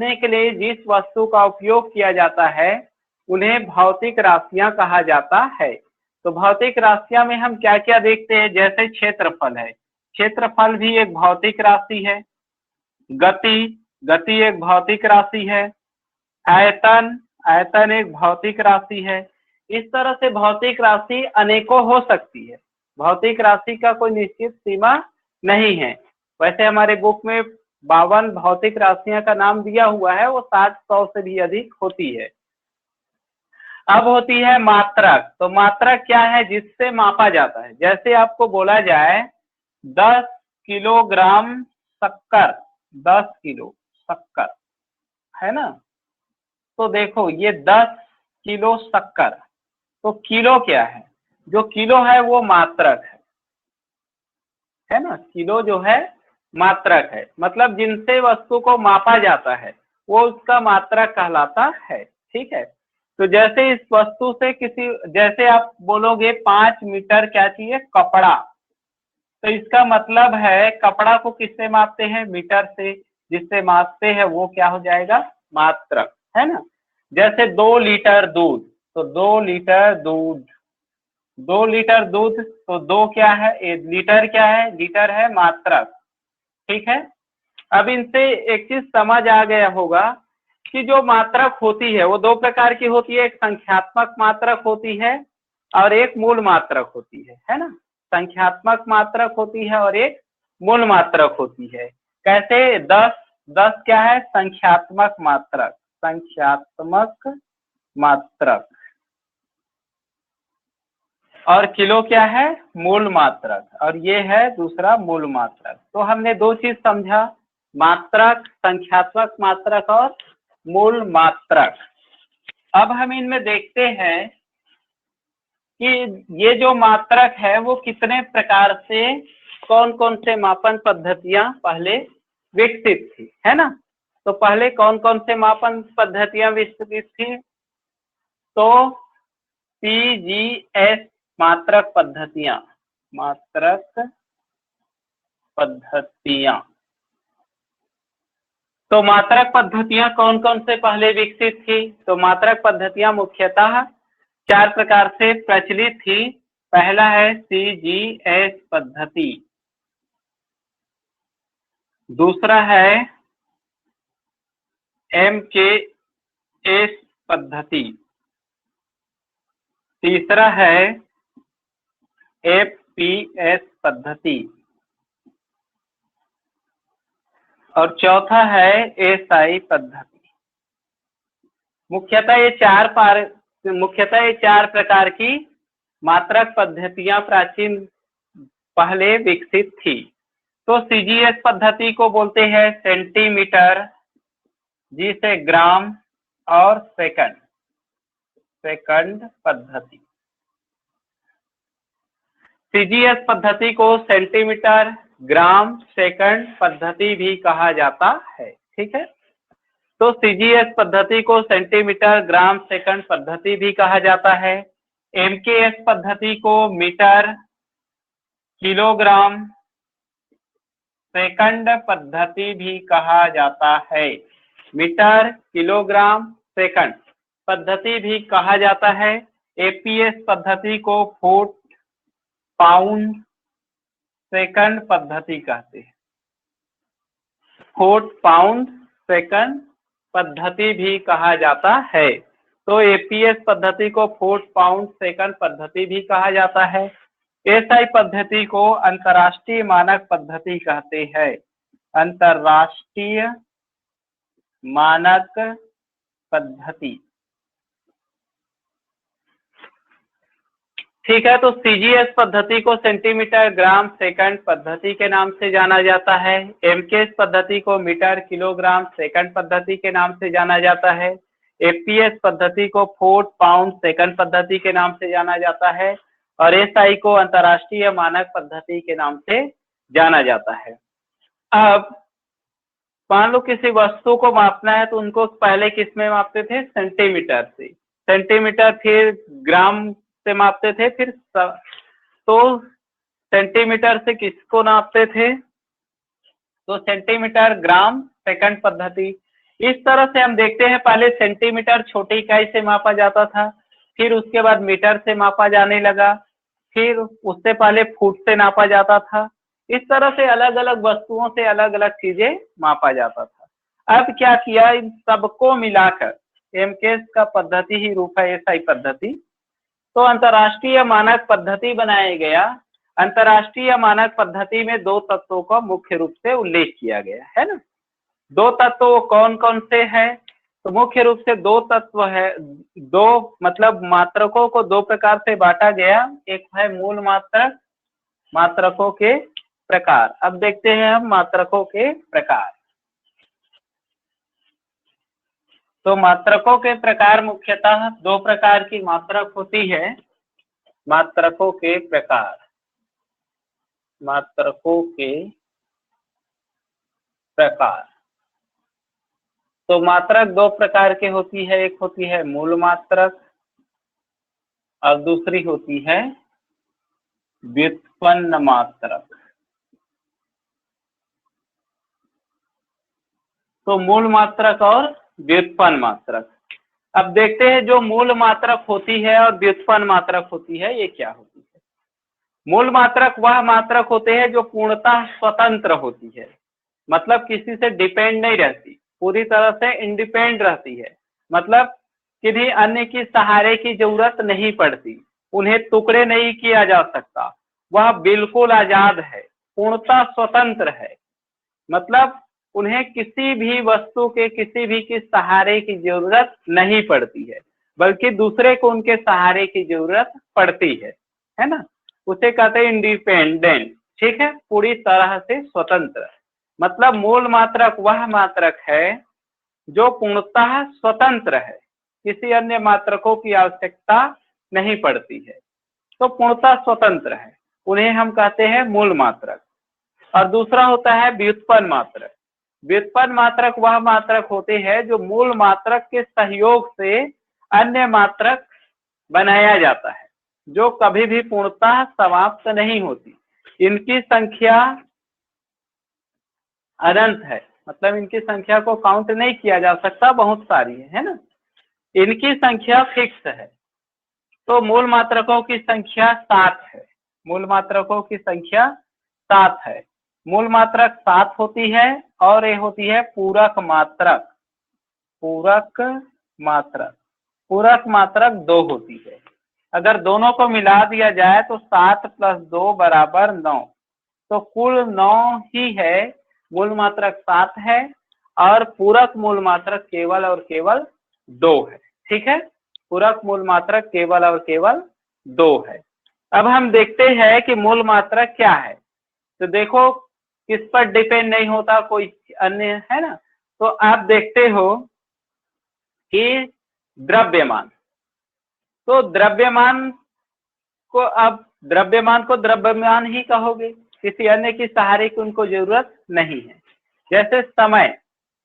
के लिए जिस वस्तु का उपयोग किया जाता है उन्हें भौतिक राशियां कहा जाता है। तो भौतिक राशियां में हम क्या क्या देखते हैं, जैसे क्षेत्रफल है, क्षेत्रफल भी एक भौतिक राशि है। गति एक भौतिक राशि है। आयतन एक भौतिक राशि है। इस तरह से भौतिक राशि अनेकों हो सकती है। भौतिक राशि का कोई निश्चित सीमा नहीं है। वैसे हमारे बुक में 52 भौतिक राशियां का नाम दिया हुआ है, वो 700 से भी अधिक होती है। अब होती है मात्रक। तो मात्रक क्या है, जिससे मापा जाता है। जैसे आपको बोला जाए 10 किलोग्राम शक्कर, 10 किलो शक्कर है ना, तो देखो ये 10 किलो शक्कर, तो किलो क्या है, जो किलो है वो मात्रक है ना। किलो जो है मात्रक है, मतलब जिनसे वस्तु को मापा जाता है वो उसका मात्रक कहलाता है। ठीक है, तो जैसे इस वस्तु से जैसे आप बोलोगे 5 मीटर क्या चाहिए, कपड़ा, तो इसका मतलब है कपड़ा को किससे मापते हैं, मीटर से। जिससे मापते हैं वो क्या हो जाएगा, मात्रक, है ना। जैसे 2 लीटर दूध, तो 2 लीटर दूध, 2 लीटर दूध, तो 2 क्या है, लीटर क्या है, लीटर है मात्रक। ठीक है, अब इनसे एक चीज समझ आ गया होगा कि जो मात्रक होती है वो 2 प्रकार की होती है। एक संख्यात्मक मात्रक होती है और एक मूल मात्रक होती है ना। संख्यात्मक मात्रक होती है और एक मूल मात्रक होती है। कैसे, 10 क्या है, संख्यात्मक मात्रक, संख्यात्मक मात्रक, और किलो क्या है, मूल मात्रक, और ये है दूसरा मूल मात्रक। तो हमने 2 चीज समझा, मात्रक, संख्यात्मक मात्रक और मूल मात्रक। अब हम इनमें देखते हैं कि ये जो मात्रक है वो कितने प्रकार से, कौन कौन से मापन पद्धतियां पहले विकसित थी, है ना। तो पहले कौन कौन से मापन पद्धतियां विकसित थी, तो CGS मात्रक पद्धतियां, मात्रक पद्धतियां। तो मात्रक पद्धतियां कौन कौन से पहले विकसित थी, तो मात्रक पद्धतियां मुख्यतः 4 प्रकार से प्रचलित थी। पहला है CGS पद्धति, दूसरा है MKS पद्धति, तीसरा है FPS पद्धति, और चौथा है SI पद्धति। मुख्यतः ये 4 प्रकार की मात्रक पद्धतियां प्राचीन पहले विकसित थी। तो CGS पद्धति को बोलते हैं सेंटीमीटर, जी से ग्राम और सेकंड, सेकंड पद्धति। CGS पद्धति को सेंटीमीटर, ग्राम, सेकंड पद्धति भी कहा जाता है। ठीक है, तो CGS पद्धति को सेंटीमीटर, ग्राम, सेकंड पद्धति भी कहा जाता है। MKS पद्धति को मीटर, किलोग्राम, सेकंड पद्धति भी कहा जाता है। मीटर, किलोग्राम, सेकंड पद्धति भी कहा जाता है। FPS पद्धति को फुट, पाउंड, सेकंड पद्धति कहते हैं। फुट, पाउंड, सेकंड पद्धति भी कहा जाता है। तो APS पद्धति को फुट, पाउंड, सेकंड पद्धति भी कहा जाता है। SI पद्धति को अंतर्राष्ट्रीय मानक पद्धति कहते हैं, अंतर्राष्ट्रीय मानक पद्धति। ठीक है, तो CGS पद्धति को सेंटीमीटर, ग्राम, सेकंड पद्धति के नाम से जाना जाता है। MKS पद्धति को मीटर, किलोग्राम, सेकंड पद्धति के नाम से जाना जाता है। FPS पद्धति को फुट, पाउंड, सेकंड पद्धति के नाम से जाना जाता है, और SI को अंतर्राष्ट्रीय मानक पद्धति के नाम से जाना जाता है। अब मान लो किसी वस्तु को मापना है तो उनको पहले किस में मापते थे, सेंटीमीटर से, सेंटीमीटर, फिर ग्राम से मापते थे, फिर तो सेंटीमीटर से किसको नापते थे, तो सेंटीमीटर, ग्राम, सेकंड पद्धति। इस तरह से हम देखते हैं पहले सेंटीमीटर छोटी इकाई से मापा जाता था, फिर उसके बाद मीटर से मापा जाने लगा, फिर उससे पहले फुट से नापा जाता था। इस तरह से अलग अलग वस्तुओं से अलग अलग चीजें मापा जाता था। अब क्या किया, इन सबको मिलाकर एमकेएस का पद्धति ही रूप है एसआई पद्धति। तो अंतर्राष्ट्रीय मानक पद्धति बनाया गया। अंतर्राष्ट्रीय मानक पद्धति में दो तत्वों का मुख्य रूप से उल्लेख किया गया है ना। दो तत्व कौन कौन से हैं? तो मुख्य रूप से दो तत्व है, दो मतलब मात्रकों को दो प्रकार से बांटा गया। एक है मूल मात्रक, मात्रकों के प्रकार। अब देखते हैं हम मात्रकों के प्रकार। तो मात्रकों के प्रकार मुख्यतः दो प्रकार की मात्रक होती है। मात्रकों के प्रकार, मात्रकों के प्रकार। तो मात्रक दो प्रकार के होती है, एक होती है मूल मात्रक और दूसरी होती है व्युत्पन्न मात्रक। तो मूल मात्रक और व्युत्पन्न मात्रक। अब देखते हैं जो मूल मात्रक होती है और व्युत्पन्न मात्रक होती है ये क्या होती है। मूल मात्रक वह मात्रक होते हैं जो पूर्णतः स्वतंत्र होती है, मतलब किसी से डिपेंड नहीं रहती, पूरी तरह से इंडिपेंडेंट रहती है, मतलब किसी अन्य की सहारे की जरूरत नहीं पड़ती, उन्हें टुकड़े नहीं किया जा सकता, वह बिल्कुल आजाद है, पूर्णतः स्वतंत्र है, मतलब उन्हें किसी भी वस्तु के किसी भी की सहारे की जरूरत नहीं पड़ती है, बल्कि दूसरे को उनके सहारे की जरूरत पड़ती है ना। उसे कहते हैं इंडिपेंडेंट, ठीक है, पूरी तरह से स्वतंत्र। मतलब मूल मात्रक वह मात्रक है जो पूर्णतः स्वतंत्र है, किसी अन्य मात्रकों की आवश्यकता नहीं पड़ती है, तो पूर्णतः स्वतंत्र है, उन्हें हम कहते हैं मूल मात्रक। और दूसरा होता है व्युत्पन्न मात्रक। व्युत्पन्न मात्रक वह मात्रक होते हैं जो मूल मात्रक के सहयोग से अन्य मात्रक बनाया जाता है, जो कभी भी पूर्णतः समाप्त नहीं होती। इनकी संख्या अनंत है, मतलब इनकी संख्या को काउंट नहीं किया जा सकता, बहुत सारी है ना। इनकी संख्या फिक्स है। तो मूल मात्रकों की संख्या 7 है। मूल मात्रकों की संख्या 7 है। मूल मात्रक 7 होती है और ये होती है पूरक मात्रक। पूरक मात्रक, पूरक मात्रक 2 होती है। अगर दोनों को मिला दिया जाए तो 7 + 2 = 9, तो कुल 9 ही है। मूल मात्रक 7 है और पूरक मूल मात्रक केवल और केवल 2 है, ठीक है। पूरक मूल मात्रक केवल और केवल 2 है। अब हम देखते हैं कि मूल मात्रक क्या है। तो देखो किस पर डिपेंड नहीं होता, कोई अन्य है ना। तो आप देखते हो कि द्रव्यमान, तो द्रव्यमान को अब द्रव्यमान को द्रव्यमान ही कहोगे, किसी अन्य की सहारे की उनको जरूरत नहीं है। जैसे समय,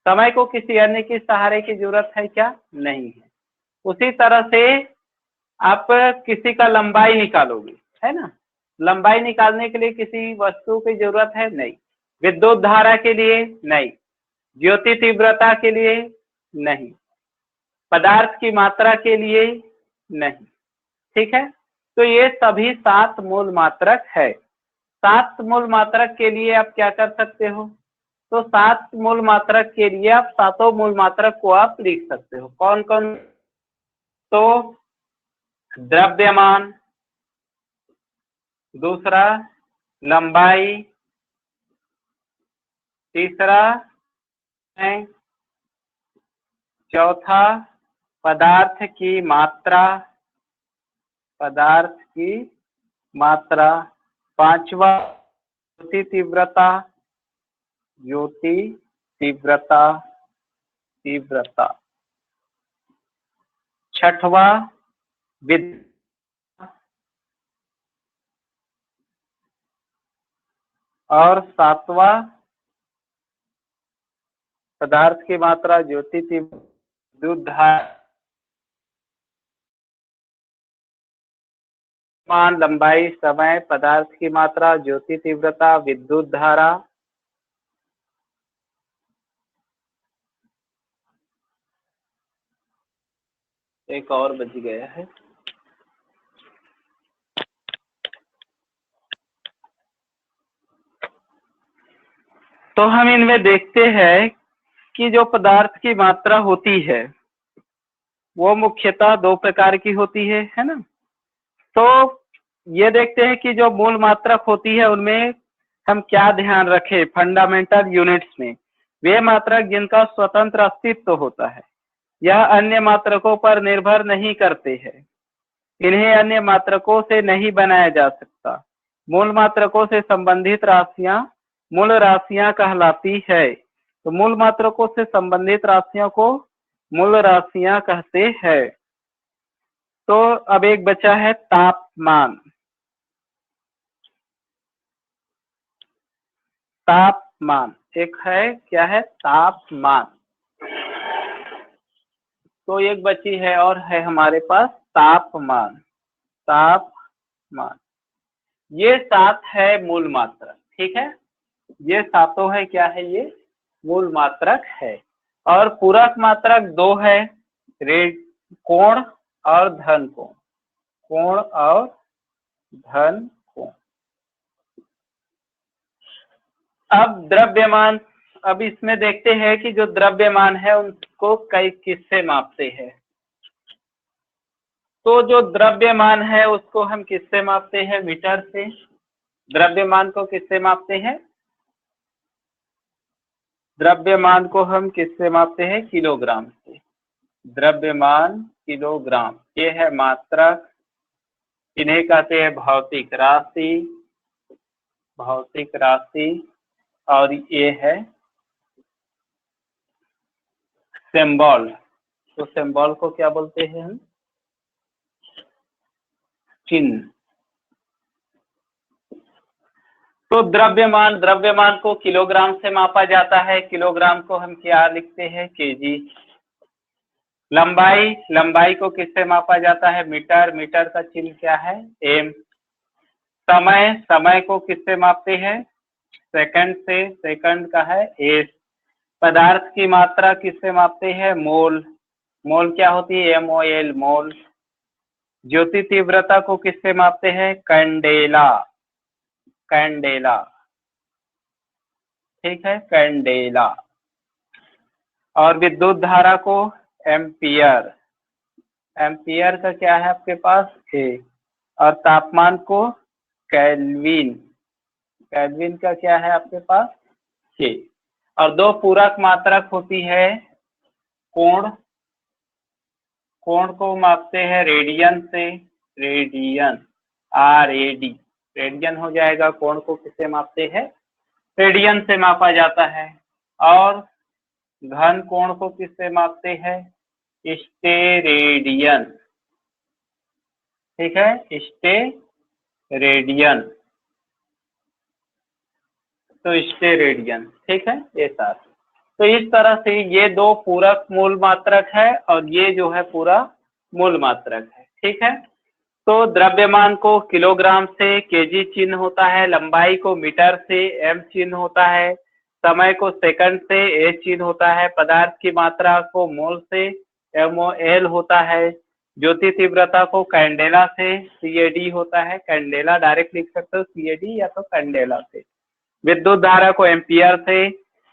समय को किसी अन्य की सहारे की जरूरत है क्या? नहीं है। उसी तरह से आप किसी का लंबाई निकालोगे, है ना, लंबाई निकालने के लिए किसी वस्तु की जरूरत है? नहीं। विद्युत धारा के लिए? नहीं। ज्योति तीव्रता के लिए? नहीं। पदार्थ की मात्रा के लिए? नहीं, ठीक है। तो ये सभी 7 मूल मात्रक है। 7 मूल मात्रक के लिए आप क्या कर सकते हो? तो 7 मूल मात्रक के लिए आप सातों मूल मात्रक को आप लिख सकते हो। कौन कौन? तो द्रव्यमान, दूसरा लंबाई, तीसरा है, चौथा पदार्थ की मात्रा, पदार्थ की मात्रा, पांचवा ज्योति तीव्रता, ज्योति तीव्रता, तीव्रता, छठवा विद्युत, और सातवां पदार्थ की मात्रा, ज्योति तीव्रता, विद्युत धारा, मान, लंबाई, समय, पदार्थ की मात्रा, ज्योति तीव्रता, विद्युत धारा, एक और बच गया है। तो हम इनमें देखते हैं कि जो पदार्थ की मात्रा होती है वो मुख्यतः दो प्रकार की होती है ना। तो ये देखते हैं कि जो मूल मात्रक होती है उनमें हम क्या ध्यान रखें फंडामेंटल यूनिट्स में। वे मात्रक जिनका स्वतंत्र अस्तित्व होता है, यह अन्य मात्रकों पर निर्भर नहीं करते हैं, इन्हें अन्य मात्रकों से नहीं बनाया जा सकता। मूल मात्रकों से संबंधित राशियां मूल राशियां कहलाती है। तो मूल मात्रकों से संबंधित राशियों को मूल राशियां कहते हैं। तो अब एक बचा है तापमान। तापमान एक है, क्या है, तापमान। तो एक बची है और है हमारे पास तापमान। तापमान ये 7 है मूल मात्रक, ठीक है। ये सातों है, क्या है, ये मूल मात्रक है। और पूरक मात्रक 2 है, कोण और धन कोण। कोण और धन कोण। अब द्रव्यमान, अब इसमें देखते हैं कि जो द्रव्यमान है उनको कई किससे मापते हैं। तो जो द्रव्यमान है उसको हम किससे मापते हैं, मीटर से। द्रव्यमान को किससे मापते हैं, द्रव्यमान को हम किससे मापते हैं, किलोग्राम से। द्रव्यमान किलोग्राम, ये है मात्रक। इन्हें कहते हैं भौतिक राशि। भौतिक राशि। और ये है सिंबल। तो सिंबल को क्या बोलते हैं हम, चिन्ह। तो द्रव्यमान, द्रव्यमान को किलोग्राम से मापा जाता है। किलोग्राम को हम क्या लिखते हैं, केजी। लंबाई, लंबाई को किससे मापा जाता है, मीटर। मीटर का चिन्ह क्या है, एम। समय, समय को किससे मापते हैं, सेकंड से। सेकंड का है एस। पदार्थ की मात्रा किससे मापते हैं, मोल। मोल क्या होती है, MOL, मोल। ज्योति तीव्रता को किससे मापते हैं, कैंडेला। कैंडेला, ठीक है, कैंडेला। और विद्युत धारा को एम्पियर। एम्पियर का क्या है आपके पास, ए। और तापमान को केल्विन। केल्विन का क्या है आपके पास, के। और दो पूरक मात्रक होती है, कोण। कोण को मापते हैं रेडियन से। Radian, RAD। रेडियन हो जाएगा। कोण को किससे मापते हैं, रेडियन से मापा जाता है। और घन कोण को किससे मापते हैं, स्टेरेडियन, ठीक है, स्टेरेडियन। तो स्टेरेडियन, ठीक है, ये साथ। तो इस तरह से ये दो पूरक मूल मात्रक है और ये जो है पूरा मूल मात्रक है, ठीक है। तो द्रव्यमान को किलोग्राम से केजी चिन्ह होता है, लंबाई को मीटर से एम चिन्ह होता है, समय को सेकंड से ए चिन्ह होता है, पदार्थ की मात्रा को मोल से MOL होता है, ज्योति तीव्रता को कैंडेला से CAD होता है। कैंडेला डायरेक्ट लिख सकते हो, CAD या तो कैंडेला से। विद्युत धारा को एम्पियर से,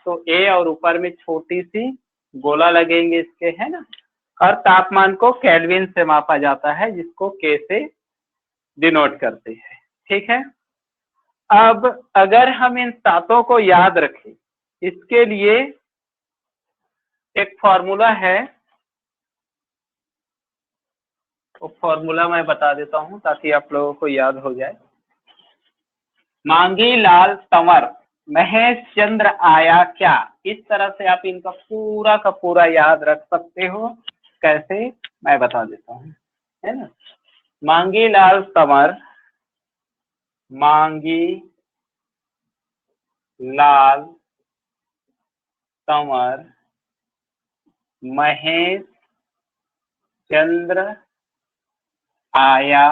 तो ए और ऊपर में छोटी सी गोला लगेंगे इसके, है ना। और तापमान को केल्विन से मापा जाता है, जिसको के से डिनोट करते हैं, ठीक है। अब अगर हम इन सातों को याद रखें, इसके लिए एक फॉर्मूला है। वो फॉर्मूला मैं बता देता हूं ताकि आप लोगों को याद हो जाए। मांगी लाल संवर महेश चंद्र आया क्या, इस तरह से आप इनका पूरा का पूरा याद रख सकते हो। कैसे, मैं बता देता हूँ, है ना। मांगी लाल संवर, मांगी लाल संवर महेश चंद्र आया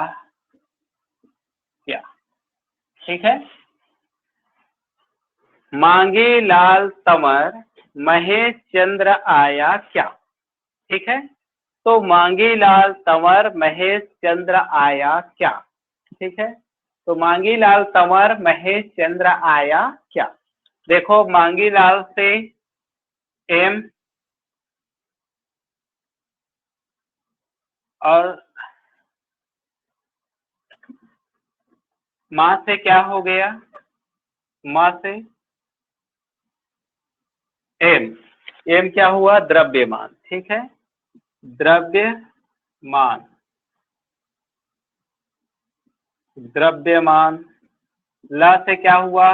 क्या, ठीक है। मांगे लाल संवर महेश चंद्र आया क्या, ठीक है। तो मांगी लाल तंवर महेश चंद्र आया क्या। ठीक है, तो मांगी लाल तंवर महेश चंद्र आया क्या। देखो मांगी लाल से एम और माँ से क्या हो गया, माँ से एम, एम क्या हुआ, द्रव्यमान। ठीक है, द्रव्यमान, द्रव्यमान। ल से क्या हुआ,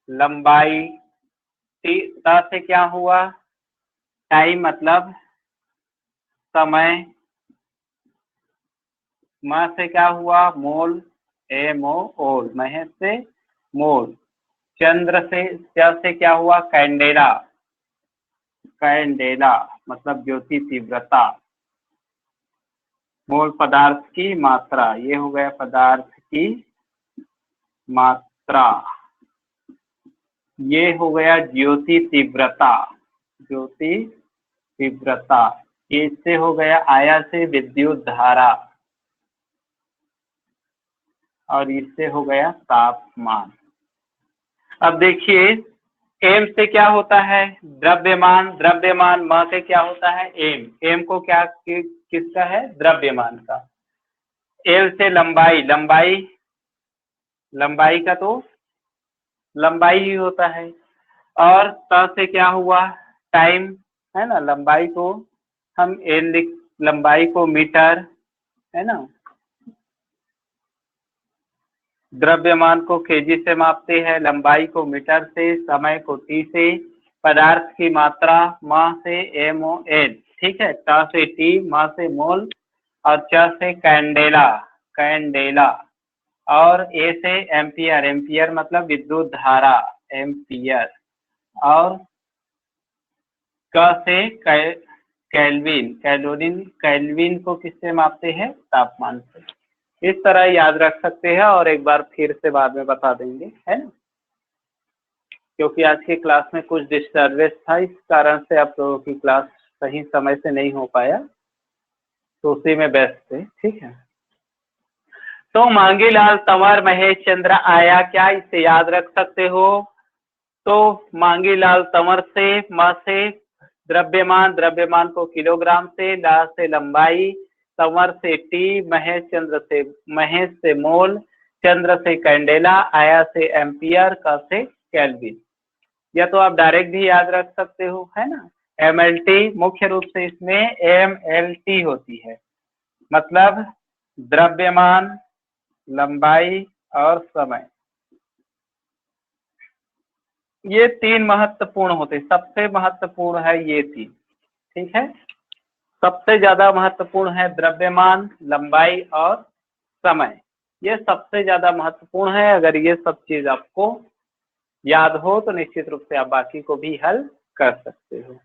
लंबाई। त से क्या हुआ, टाइम मतलब समय। म से क्या हुआ, मोल, एमो ओल, महेश से मोल। चंद्र से क्या हुआ, कैंडेला, कैंडेला मतलब ज्योति तीव्रता। मोल पदार्थ की मात्रा, ये हो गया पदार्थ की मात्रा, ये हो गया ज्योति तीव्रता, ज्योति तीव्रता। इससे हो गया आया से विद्युत धारा, और इससे हो गया तापमान। अब देखिए एम से क्या होता है, द्रव्यमान, द्रव्यमान। म से क्या होता है, एम, एम को क्या किसका है, द्रव्यमान का। एल से लंबाई, लंबाई, लंबाई का तो लंबाई ही होता है। और त से क्या हुआ, टाइम, है ना। लंबाई को हम एल लिख, लंबाई को मीटर, है ना। द्रव्यमान को केजी से मापते हैं, लंबाई को मीटर से, समय को टी से, पदार्थ की मात्रा म से एम ओ एल। ठीक है, ट से टी, म से मोल, और च से कैंडेला, कैंडेला। और ए से एम्पियर, एम्पियर मतलब विद्युत धारा, एम्पियर। और क से कैल्विन, कैलोरीन, कैल्विन को किससे मापते हैं, तापमान से। इस तरह याद रख सकते हैं, और एक बार फिर से बाद में बता देंगे, है ना। क्योंकि आज की क्लास में कुछ डिस्टर्बेंस था, इस कारण से आप लोगों की क्लास सही समय से नहीं हो पाया, तो उसी में व्यस्त थे। ठीक है, तो मांगी लाल तंवर महेश चंद्र आया क्या, इसे याद रख सकते हो। तो मांगी लाल तंवर से, म से द्रव्यमान, द्रव्यमान को किलोग्राम से, ला से लंबाई, तंवर से टी, महेश चंद्र से, महेश से मोल, चंद्र से कैंडेला, आया से एम्पियर, का से केल्विन। या तो आप डायरेक्ट भी याद रख सकते हो, है ना। MLT मुख्य रूप से इसमें MLT होती है, मतलब द्रव्यमान, लंबाई और समय। ये तीन महत्वपूर्ण होते, सबसे महत्वपूर्ण है ये तीन। ठीक है, सबसे ज्यादा महत्वपूर्ण है द्रव्यमान, लंबाई और समय। ये सबसे ज्यादा महत्वपूर्ण है। अगर ये सब चीज आपको याद हो तो निश्चित रूप से आप बाकी को भी हल कर सकते हो।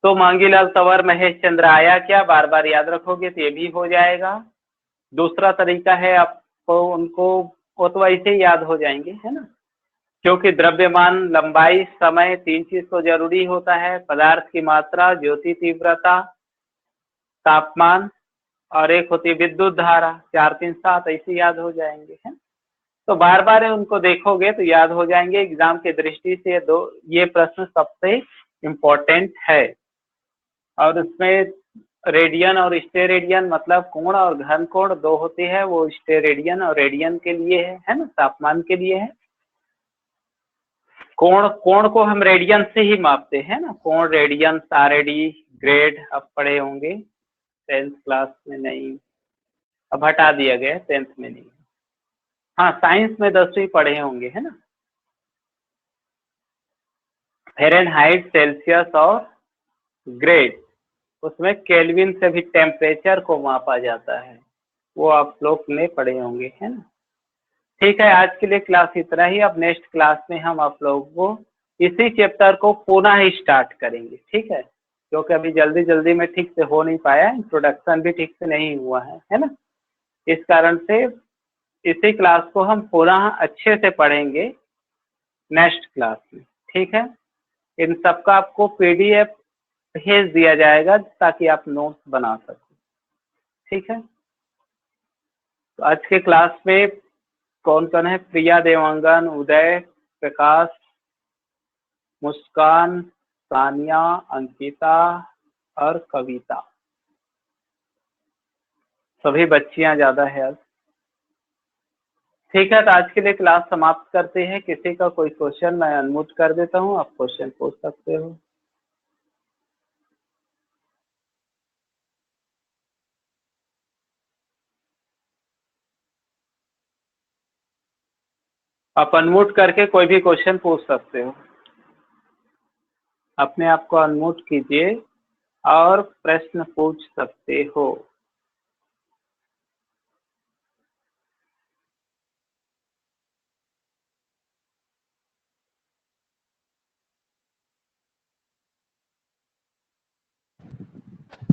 तो मांगी लाल तंवर महेश चंद्र आया क्या, बार बार याद रखोगे तो ये भी हो जाएगा। दूसरा तरीका है, आपको उनको वो तो ऐसे ही याद हो जाएंगे, है ना। क्योंकि द्रव्यमान, लंबाई, समय, तीन चीज तो जरूरी होता है। पदार्थ की मात्रा, ज्योति तीव्रता, तापमान, और एक होती है विद्युत धारा। 4 3 7 ऐसे याद हो जाएंगे, है। तो बार बार उनको देखोगे तो याद हो जाएंगे। एग्जाम की दृष्टि से ये प्रश्न सबसे इम्पोर्टेंट है। और उसमें रेडियन और स्टेरेडियन मतलब कोण और घन कोण दो होते हैं, वो स्टेरेडियन और रेडियन के लिए है ना, तापमान के लिए है। कोण, कोण को हम रेडियन से ही मापते हैं ना, कोण, रेडियन, RAD, ग्रेड अब पढ़े होंगे 10th क्लास में। नहीं, अब हटा दिया गया, 10th में नहीं। हाँ, साइंस में 10वीं पढ़े होंगे, है ना। फ़ारेनहाइट, सेल्सियस और ग्रेड, उसमें केल्विन से भी टेम्परेचर को मापा जाता है, वो आप लोग ने पढ़े होंगे, है ना। ठीक है, आज के लिए क्लास इतना ही। अब नेक्स्ट क्लास में हम आप लोगों को इसी चैप्टर को पुनः ही स्टार्ट करेंगे। ठीक है, क्योंकि अभी जल्दी जल्दी में ठीक से हो नहीं पाया, इंट्रोडक्शन भी ठीक से नहीं हुआ है ना। इस कारण से इसी क्लास को हम पुनः अच्छे से पढ़ेंगे नेक्स्ट क्लास में। ठीक है, इन सबका आपको PDF भेज दिया जाएगा ताकि आप नोट्स बना सको। ठीक है, तो आज के क्लास में कौन कौन है? प्रिया, देवांगन, उदय, प्रकाश, मुस्कान, सानिया, अंकिता और कविता। सभी बच्चियां ज्यादा है आज। ठीक है, तो आज के लिए क्लास समाप्त करते हैं। किसी का कोई क्वेश्चन मैं अनम्यूट कर देता हूँ, आप क्वेश्चन पूछ सकते हो। आप अनम्यूट करके कोई भी क्वेश्चन पूछ सकते हो। अपने आप को अनम्यूट कीजिए और प्रश्न पूछ सकते हो।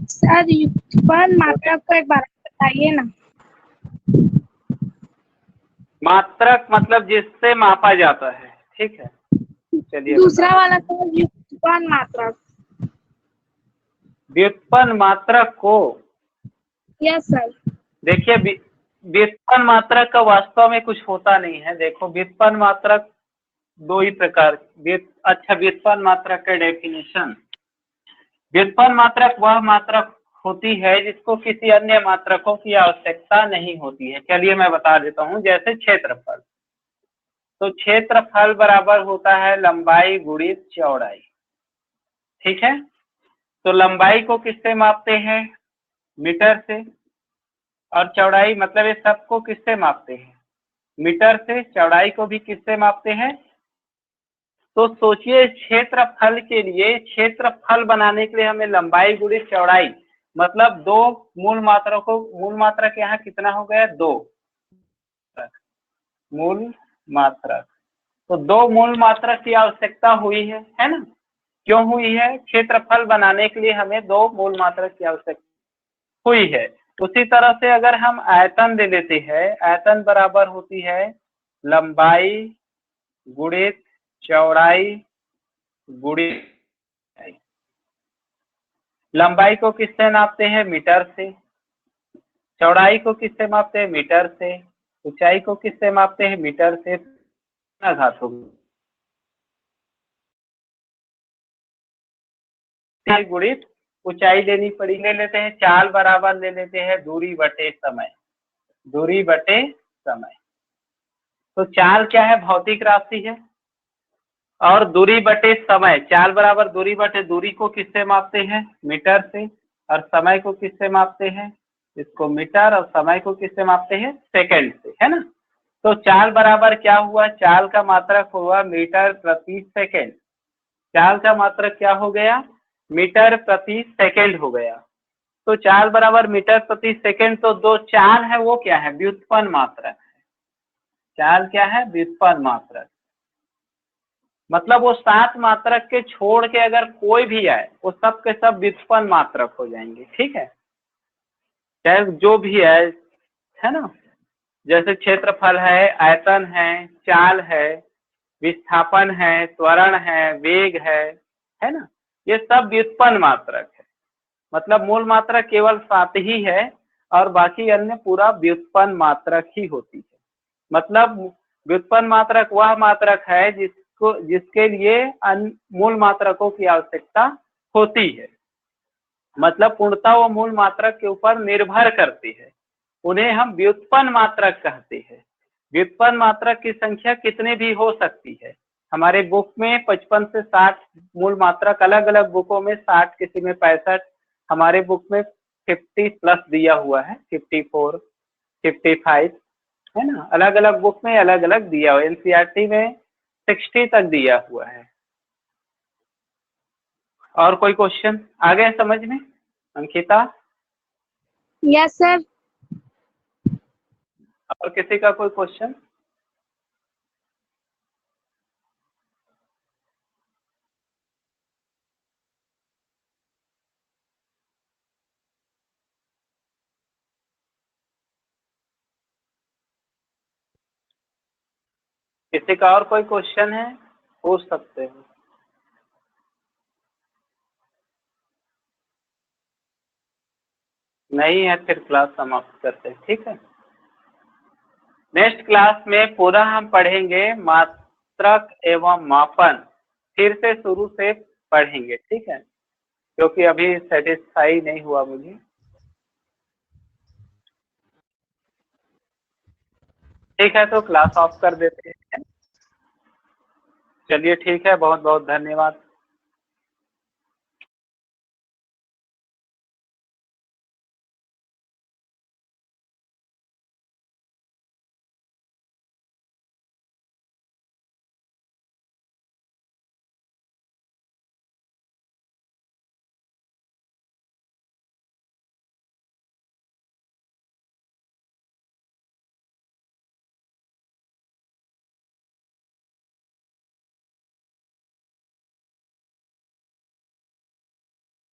सर युगपन मात्रक को एक बार बताइए ना। मात्रक मतलब जिससे मापा जाता है। ठीक है, चलिए दूसरा बता वाला देते हैं। तो युगपन मात्रक। व्युत्पन्न मात्रक को यस सर। देखिए, व्युत्पन्न मात्रक का वास्तव में कुछ होता नहीं है। देखो, व्युत्पन्न मात्रक दो ही प्रकार। अच्छा, व्युत्पन्न मात्रक का डेफिनेशन। व्युत्पन्न मात्रक वह मात्रक होती है जिसको किसी अन्य मात्रकों की आवश्यकता नहीं होती है। चलिए मैं बता देता हूँ। जैसे क्षेत्रफल, तो क्षेत्रफल बराबर होता है लंबाई गुणित चौड़ाई। ठीक है, तो लंबाई को किससे मापते हैं? मीटर से। और चौड़ाई मतलब ये सबको किससे मापते हैं? मीटर से। चौड़ाई को भी किससे मापते हैं? तो सोचिए, क्षेत्रफल के लिए, क्षेत्रफल बनाने के लिए हमें लंबाई गुणित चौड़ाई, मतलब दो मूल मात्रकों, मूल मात्रक यहाँ कितना हो गया? दो मूल मात्रक। तो दो मूल मात्रक की आवश्यकता हुई है ना? क्यों हुई है? क्षेत्रफल बनाने के लिए हमें दो मूल मात्रक की आवश्यकता हुई है। उसी तरह से अगर हम आयतन ले लेते हैं, आयतन बराबर होती है लंबाई गुणित चौड़ाई गुणित। लंबाई को किससे नापते हैं? मीटर से। चौड़ाई को किससे मापते हैं? मीटर से। ऊंचाई को किससे मापते हैं? मीटर से। कितना घात होगा? गुणित ऊंचाई लेनी पड़ी। ले लेते हैं चाल बराबर ले लेते हैं दूरी बटे समय। दूरी बटे समय। तो चाल क्या है? भौतिक राशि है। और दूरी बटे समय, चाल बराबर दूरी बटे, दूरी को किससे मापते हैं? मीटर से। और समय को किससे मापते हैं? इसको मीटर। और समय को किससे मापते हैं? सेकंड से, है ना? तो चाल बराबर क्या हुआ? चाल का मात्रक हुआ मीटर प्रति सेकंड। चाल का मात्रक क्या हो गया? मीटर प्रति सेकंड हो गया। तो चाल बराबर मीटर प्रति सेकंड। तो दो चाल है वो क्या है? व्युत्पन्न मात्रक। चाल क्या है? व्युत्पन्न मात्रक। मतलब वो सात मात्रक के छोड़ के अगर कोई भी आए, वो सब के सब व्युत्पन्न मात्रक हो जाएंगे। ठीक है, चाहे जो भी है ना? जैसे क्षेत्रफल है, आयतन है, चाल है, विस्थापन है, त्वरण है, वेग है ना? ये सब व्युत्पन्न मात्रक है। मतलब मूल मात्रक केवल सात ही है और बाकी अन्य पूरा व्युत्पन्न मात्रक ही होती है। मतलब व्युत्पन्न मात्रक वह मात्रक है जिसके लिए मूल मात्रकों की आवश्यकता होती है। मतलब पूर्णतः वो मूल मात्रक के ऊपर निर्भर करती है। उन्हें हम व्युत्पन्न मात्रक कहते हैं। व्युत्पन्न मात्रक की संख्या कितनी भी हो सकती है। हमारे बुक में 55 से 60 मूल मात्रक, अलग अलग बुकों में 60, किसी में 65, हमारे बुक में 50 प्लस दिया हुआ है, 54, 55, है ना? अलग अलग बुक में अलग अलग दिया हुआ है। एनसीईआरटी में 60 तक दिया हुआ है। और कोई क्वेश्चन आ गया समझ में अंकिता? Yes sir. और किसी का कोई क्वेश्चन? किसी का और कोई क्वेश्चन है? पूछ सकते हो। नहीं है फिर क्लास समाप्त करते हैं, ठीक है। नेक्स्ट क्लास में पूरा हम पढ़ेंगे मात्रक एवं मापन, फिर से शुरू से पढ़ेंगे, ठीक है, क्योंकि अभी सेटिस्फाई नहीं हुआ मुझे। ठीक है, तो क्लास ऑफ कर देते हैं। चलिए ठीक है, बहुत बहुत धन्यवाद।